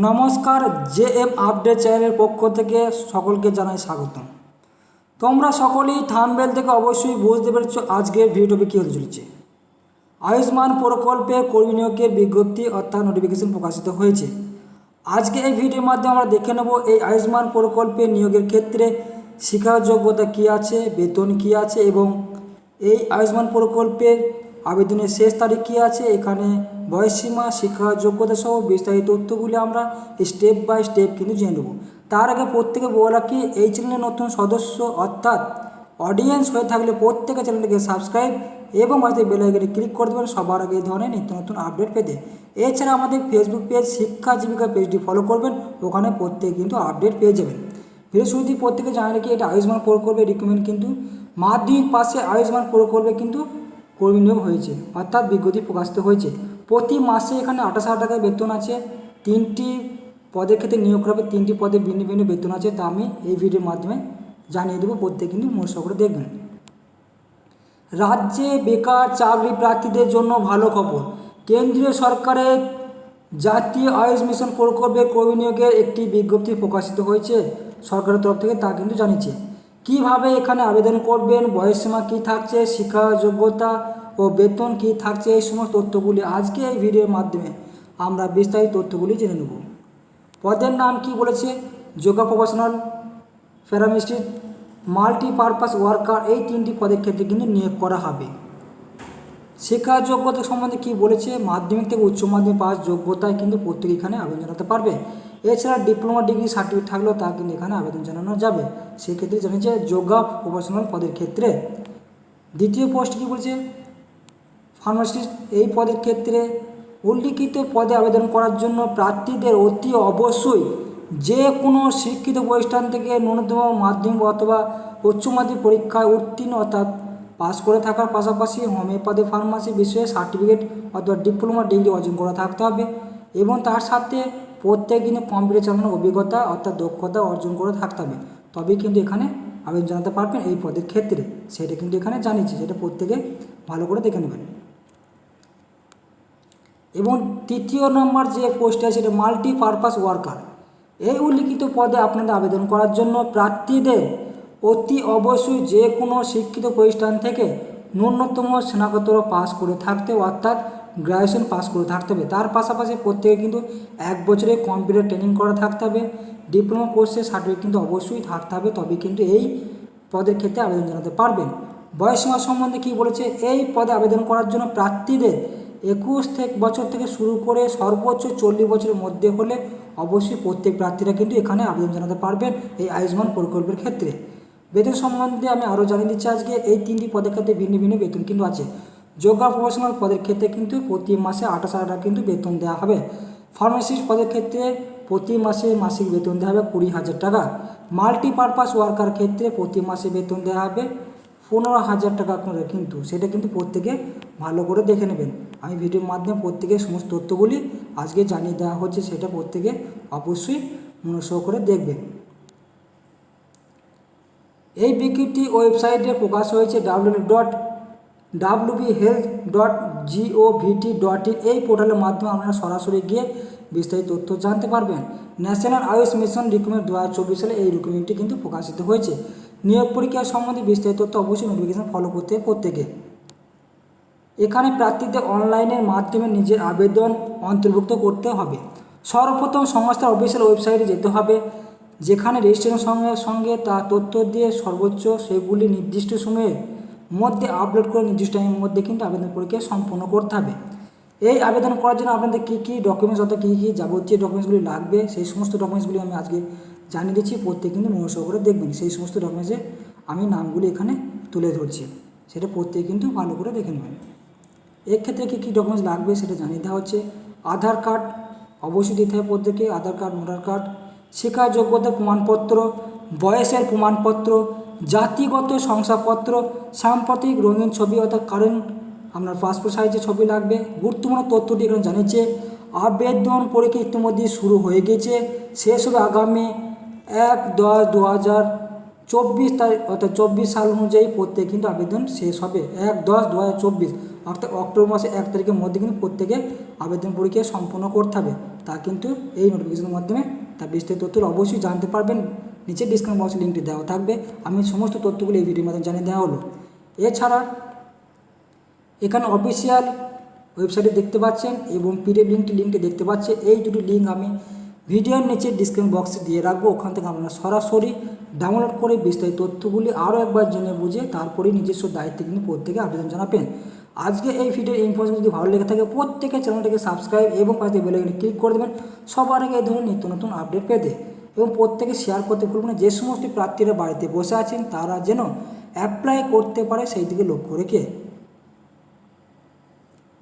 নমস্কার, JM update চ্যানেলের পক্ষ থেকে সকলকে জানাই স্বাগতম। তোমরা সকলেই থাম্বনেল থেকে অবশ্যই বুঝতে পেরেছো আজকের ভিডিওটি কী হতে চলেছে। আয়ুষ্মান প্রকল্পে কর্মী নিয়োগের বিজ্ঞপ্তি অর্থাৎ নোটিফিকেশন প্রকাশিত হয়েছে। আজকে এই ভিডিওর মাধ্যমে আমরা দেখে নেব এই আয়ুষ্মান প্রকল্পে নিয়োগের ক্ষেত্রে শিক্ষার যোগ্যতা কী আছে, বেতন কী আছে এবং এই আয়ুষ্মান প্রকল্পের আবেদনের শেষ তারিখ কী আছে, এখানে বয়সসীমা, শিক্ষা যোগ্যতা সহ বিস্তারিত তথ্যগুলি আমরা স্টেপ বাই স্টেপ কিন্তু জেনে নেব। তার আগে প্রত্যেকে বলা কি, এই চ্যানেলের নতুন সদস্য অর্থাৎ অডিয়েন্স হয়ে থাকলে প্রত্যেকে চ্যানেলটিকে সাবস্ক্রাইব এবং পাশে বেল আইকনে ক্লিক করে দেবেন সবার আগে এই ধরনের নিত্য নতুন আপডেট পেতে। এছাড়া আমাদের ফেসবুক পেজ শিক্ষা জীবিকা পেজটি ফলো করবেন, ওখানে প্রত্যেকে কিন্তু আপডেট পেয়ে যাবেন। ভিডিও শুরুতেই প্রত্যেকে জানে কি, এটা আয়ুষ্মান প্রকল্পের রিক্রুটমেন্ট কিন্তু মাধ্যমিক পাশে আয়ুষ্মান প্রকল্পে কিন্তু কর্মী নিয়োগ হয়েছে অর্থাৎ বিজ্ঞপ্তি প্রকাশিত হয়েছে। প্রতি মাসে এখানে 28,000 টাকা বেতন আছে। 3টি পদের ক্ষেত্রে নিয়োগ হবে, 3টি পদে ভিন্ন ভিন্ন বেতন আছে, তা আমি এই ভিডিওর মাধ্যমে জানিয়ে দেবো, প্রত্যেকে কিন্তু মনোযোগ করে দেখবেন। রাজ্যে বেকার চাকরি প্রার্থীদের জন্য ভালো খবর। কেন্দ্রীয় সরকারের জাতীয় আয়ুষ মিশন প্রকল্পে কর্মী নিয়োগের একটি বিজ্ঞপ্তি প্রকাশিত হয়েছে সরকারের তরফ থেকে, তা কিন্তু জানিয়েছে। কিভাবে এখানে আবেদন করবেন, বয়সসীমা কী থাকছে, শিক্ষা যোগ্যতা ও বেতন কী থাকছে, এই সমস্ত তথ্যগুলি আজকে এই ভিডিওর মাধ্যমে আমরা বিস্তারিত তথ্যগুলি জেনে নেব। পদের নাম কি বলেছে, yoga professional, paramedic, multipurpose worker, এই 3টি পদের ক্ষেত্রে কিন্তু নিয়োগ করা হবে। শিক্ষা যোগ্যতা সম্বন্ধে কি বলেছে, মাধ্যমিক থেকে উচ্চ মাধ্যমিক পাস যোগ্যতায় কিন্তু প্রত্যেকে এখানে আবেদন জানাতে পারবে। এছাড়া ডিপ্লোমা ডিগ্রি সার্টিফিকেট থাকলেও তা কিন্তু এখানে আবেদন জানানো যাবে। সেক্ষেত্রে জানিয়েছে যোগা প্রফেশনাল পদের ক্ষেত্রে। দ্বিতীয় পোস্ট কী বলছে, ফার্মাসিস্ট, এই পদের ক্ষেত্রে উল্লিখিত পদে আবেদন করার জন্য প্রার্থীদের অতি অবশ্যই যে কোনো শিক্ষিত প্রতিষ্ঠান থেকে ন্যূনতম মাধ্যমিক অথবা উচ্চ মাধ্যমিক পরীক্ষায় উত্তীর্ণ অর্থাৎ পাস করে থাকার পাশাপাশি হোমিওপ্যাথি ফার্মাসি বিষয়ে সার্টিফিকেট অথবা ডিপ্লোমা ডিগ্রি অর্জন করা থাকতে হবে এবং তার সাথে প্রত্যেক দিনে কম্পিউটার চালানোর অভিজ্ঞতা অর্থাৎ দক্ষতা অর্জন করে থাকতে হবে, তবেই কিন্তু এখানে আবেদন জানাতে পারবেন এই পদের ক্ষেত্রে। সেটা কিন্তু এখানে জানিয়েছি, সেটা প্রত্যেকে ভালো করে দেখে নেবেন। এবং তৃতীয় নম্বর যে পোস্ট আছে সেটা মাল্টিপারপাস ওয়ার্কার। এই উল্লিখিত পদে আপনাদের আবেদন করার জন্য প্রার্থীদের অতি অবশ্যই যে কোনো শিক্ষিত প্রতিষ্ঠান থেকে ন্যূনতম স্নাতকোত্তর পাস করে থাকতে অর্থাৎ গ্র্যাজুয়েশন পাস করে থাকতে হবে। তার পাশাপাশি প্রত্যেকে কিন্তু 1 বছরে কম্পিউটার ট্রেনিং করা থাকতে হবে, ডিপ্লোমা কোর্সের সার্টিফিকেট কিন্তু অবশ্যই থাকতে হবে, তবে কিন্তু এই পদের ক্ষেত্রে আবেদন জানাতে পারবেন। বয়সসীমা সম্বন্ধে কি বলেছে, এই পদে আবেদন করার জন্য প্রার্থীদের 21 বছর থেকে শুরু করে সর্বোচ্চ 40 বছরের মধ্যে হলে অবশ্যই প্রত্যেক প্রার্থীরা কিন্তু এখানে আবেদন জানাতে পারবেন এই আয়ুষ্মান প্রকল্পের ক্ষেত্রে। বেতন সম্বন্ধে আমি আরও জানিয়ে দিচ্ছি আজকে। এই 3টি পদের ক্ষেত্রে ভিন্ন ভিন্ন বেতন কিন্তু আছে। যোগা প্রফেশনাল পদের ক্ষেত্রে কিন্তু প্রতি মাসে 28,000 টাকা কিন্তু বেতন দেওয়া হবে। ফার্মাসিস্ট পদের ক্ষেত্রে প্রতি মাসে মাসিক বেতন দেওয়া হবে 20,000 টাকা। মাল্টিপারপাস ওয়ার্কার ক্ষেত্রে প্রতি মাসে বেতন দেওয়া হবে 15,000 টাকা করে, কিন্তু সেটা কিন্তু প্রত্যেকে ভালো করে দেখে নেবেন। আমি ভিডিওর মাধ্যমে প্রত্যেকে সমস্ত তথ্যগুলি আজকে জানিয়ে দেওয়া হচ্ছে, সেটা প্রত্যেকে অবশ্যই মনোযোগ করে দেখবেন। এই বিজ্ঞপ্তি ওয়েবসাইটে প্রকাশ হয়েছে www.wbhealth.govt.in। এই পোর্টালের মাধ্যমে আপনারা সরাসরি গিয়ে বিস্তারিত তথ্য জানতে পারবেন। ন্যাশনাল আয়ুষ মিশন রিক্রুটমেন্ট 2024 সালে এই রিক্রুটমেন্টটি কিন্তু প্রকাশিত হয়েছে। নিয়োগ পরীক্ষা সম্বন্ধে বিস্তারিত তথ্য অবশ্যই নোটিফিকেশন ফলো করতে হবে প্রত্যেকে। এখানে প্রার্থীদের অনলাইনের মাধ্যমে নিজের আবেদন অন্তর্ভুক্ত করতে হবে। সর্বপ্রথম সংস্থার অফিসিয়াল ওয়েবসাইটে যেতে হবে, যেখানে রেজিস্ট্রেশন সঙ্গে তা তথ্য দিয়ে সর্বোচ্চ সেগুলি নির্দিষ্ট সময়ের মধ্যে আপলোড করে নির্দিষ্ট টাইমের মধ্যে কিন্তু আবেদন পরীক্ষা সম্পন্ন করতে হবে। এই আবেদন করার জন্য আপনাদের কী কী ডকুমেন্টস অর্থাৎ কী কী যাবতীয় ডকুমেন্টসগুলি লাগবে, সেই সমস্ত ডকুমেন্টসগুলি আমি আজকে জানিয়ে দিচ্ছি, প্রত্যেকে কিন্তু মনোযোগ করে দেখবেন। সেই সমস্ত ডকুমেন্টসে আমি নামগুলি এখানে তুলে ধরছি, সেটা প্রত্যেকে কিন্তু ভালো করে দেখে নেবেন। এক্ষেত্রে কী কী ডকুমেন্টস লাগবে সেটা জানিয়ে দেওয়া হচ্ছে। আধার কার্ড অবশ্যই দিতে হবে প্রত্যেকে, আধার কার্ড, ভোটার কার্ড, শিক্ষা যোগ্যতার প্রমাণপত্র, বয়সের প্রমাণপত্র, জাতিগত শংসাপত্র, সাম্প্রতিক রঙিন ছবি অর্থাৎ কারেন্ট আপনার পাসপোর্ট সাইজের ছবি লাগবে। গুরুত্বপূর্ণ তথ্যটি এখানে জানিয়েছে, আবেদন পরীক্ষা ইতিমধ্যে শুরু হয়ে গেছে, শেষ হবে আগামী 1/10/2024 তারিখ অর্থাৎ 24 সাল অনুযায়ী প্রত্যেকে কিন্তু আবেদন শেষ হবে 1/10/2024 অর্থাৎ অক্টোবর মাসে 1 তারিখের মধ্যে কিন্তু প্রত্যেকে আবেদন পরীক্ষা সম্পন্ন করতে হবে। তা কিন্তু এই নোটিফিকেশনের মাধ্যমে তার বিস্তারিত তথ্য অবশ্যই জানতে পারবেন। নিচে ডিসক্রিপশন বক্সে লিঙ্কটি দেওয়া থাকবে, আমি সমস্ত তথ্যগুলো এই ভিডিওর মাধ্যমে জানিয়ে দেওয়া হলো। এছাড়া এখানে অফিসিয়াল ওয়েবসাইটে দেখতে পাচ্ছেন এবং পিডিএফ লিঙ্কটি দেখতে পাচ্ছেন। এই দুটি লিঙ্ক আমি ভিডিওর নিচে ডিসক্রিপশন বক্সে দিয়ে রাখবো, ওখান থেকে আপনারা সরাসরি ডাউনলোড করে বিস্তারিত তথ্যগুলি আরও একবার জেনে বুঝে তারপরেই নিজস্ব দায়িত্বে কিন্তু প্রত্যেকে আবেদন জানাবেন। আজকে এই ভিডিওর ইনফরমেশন যদি ভালো লেগে থাকে প্রত্যেকে চ্যানেলটিকে সাবস্ক্রাইব এবং পাশে বেল আইকনে ক্লিক করে দেবেন সবার আগে এই ধরনের নিত্য নতুন আপডেট পেতে, এবং প্রত্যেকে শেয়ার করতে ভুলবেন না। যে সমস্ত প্রার্থীরা বাড়িতে বসে আছেন তারা যেন অ্যাপ্লাই করতে পারে সেই দিকে লক্ষ্য রেখে।